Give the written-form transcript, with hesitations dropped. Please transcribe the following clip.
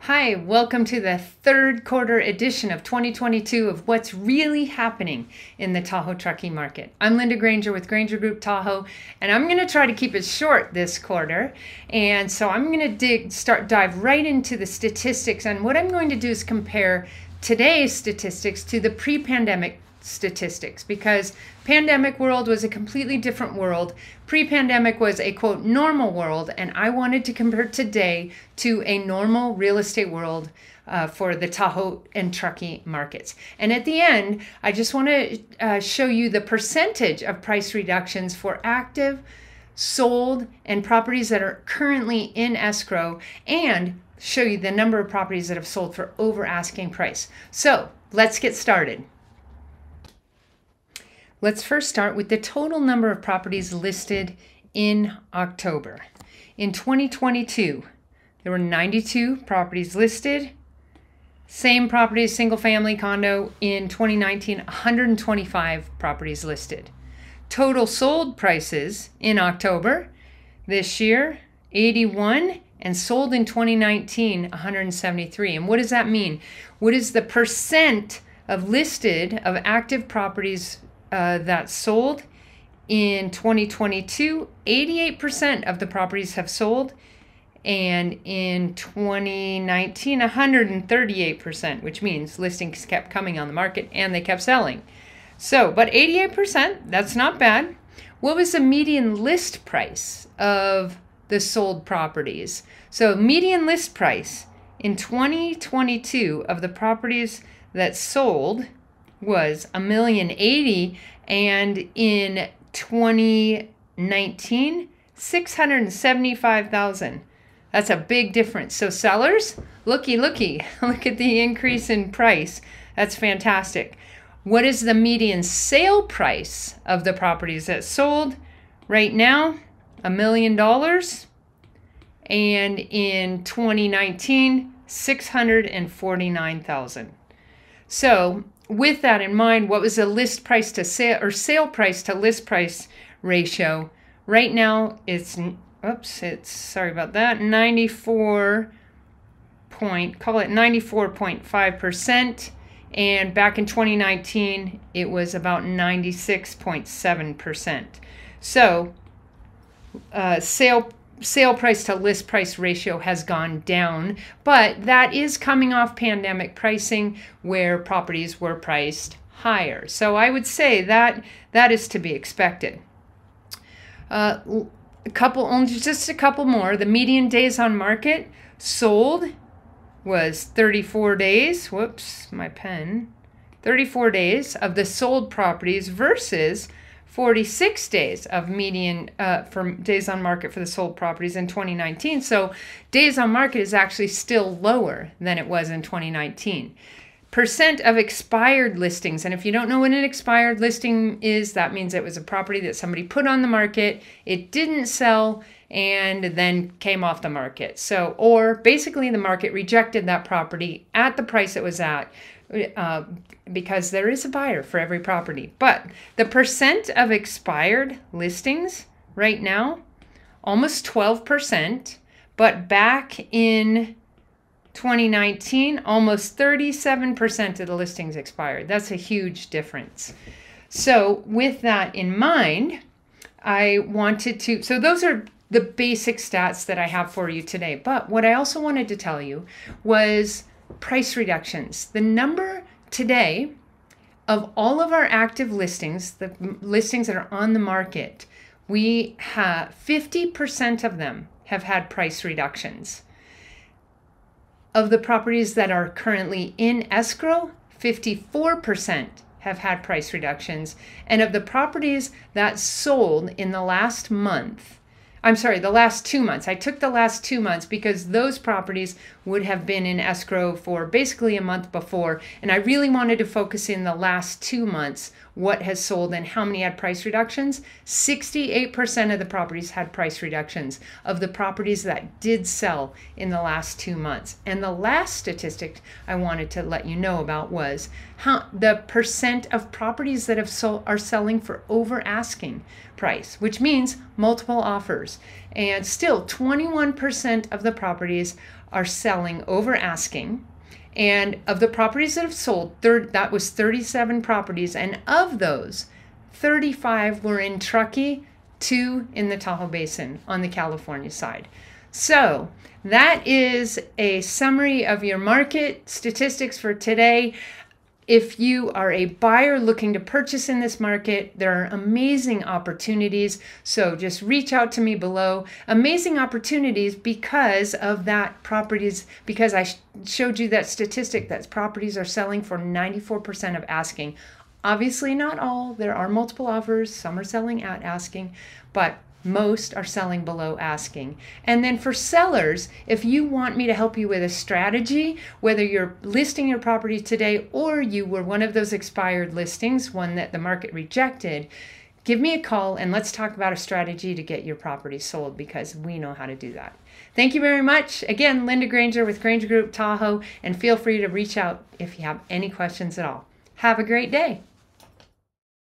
Hi, welcome to the third quarter edition of 2022 of what's really happening in the Tahoe trucking market. I'm Linda Granger with Granger Group Tahoe, and I'm going to try to keep it short this quarter. And so I'm going to dive right into the statistics. And what I'm going to do is compare today's statistics to the pre-pandemic statistics, because pandemic world was a completely different world. Pre-pandemic was a quote normal world, and I wanted to compare today to a normal real estate world for the Tahoe and Truckee markets. And at the end, I just want to show you the percentage of price reductions for active, sold, and properties that are currently in escrow, and show you the number of properties that have sold for over asking price. So let's get started. Let's first start with the total number of properties listed in October. In 2022, there were 92 properties listed. Same properties, single family condo. In 2019, 125 properties listed. Total sold prices in October this year, 81, and sold in 2019, 173. And what does that mean? What is the percent of listed of active properties that sold in 2022? 88% of the properties have sold, and in 2019, 138%, which means listings kept coming on the market and they kept selling. So, but 88%, that's not bad. What was the median list price of the sold properties? So, median list price in 2022 of the properties that sold was $1,080,000, and in 2019, $675,000. That's a big difference. So sellers, looky, look at the increase in price. That's fantastic. What is the median sale price of the properties that sold? Right now, $1 million, and in 2019, $649,000. So with that in mind, what was the list price to sale or sale price to list price ratio? Right now, it's 94.5%, and back in 2019, it was about 96.7%. So, sale price to list price ratio has gone down, but that is coming off pandemic pricing where properties were priced higher. So I would say that is to be expected. Just a couple more. The median days on market sold was 34 days. Whoops, my pen. 34 days of the sold properties versus 46 days of median for days on market for the sold properties in 2019. So days on market is actually still lower than it was in 2019. Percent of expired listings. And if you don't know what an expired listing is, that means it was a property that somebody put on the market, it didn't sell, and then came off the market. So, or basically the market rejected that property at the price it was at, because there is a buyer for every property. But the percent of expired listings right now, almost 12%, but back in 2019, almost 37% of the listings expired. That's a huge difference. So with that in mind, I wanted to, so those are the basic stats that I have for you today. But what I also wanted to tell you was price reductions. The number today of all of our active listings, the listings that are on the market, we have 50% of them have had price reductions. Of the properties that are currently in escrow, 54% have had price reductions. And of the properties that sold in the last month, the last 2 months. I took the last 2 months because those properties would have been in escrow for basically a month before. And I really wanted to focus in the last 2 months, what has sold and how many had price reductions. 68% of the properties had price reductions of the properties that did sell in the last 2 months. And the last statistic I wanted to let you know about was how the percent of properties that have are selling for over asking price, which means multiple offers. And still 21% of the properties are selling over asking. And of the properties that have sold, that was 37 properties. And of those, 35 were in Truckee, 2 in the Tahoe Basin on the California side. So that is a summary of your market statistics for today. If you are a buyer looking to purchase in this market, there are amazing opportunities. So just reach out to me below. Amazing opportunities because of that properties, because I showed you that statistic that properties are selling for 94% of asking. Obviously not all. There are multiple offers. Some are selling at asking, but most are selling below asking. And then for sellers, if you want me to help you with a strategy, whether you're listing your property today or you were one of those expired listings, one that the market rejected, give me a call and let's talk about a strategy to get your property sold, because we know how to do that. Thank you very much. Again, Linda Granger with Granger Group Tahoe, and feel free to reach out if you have any questions at all. Have a great day.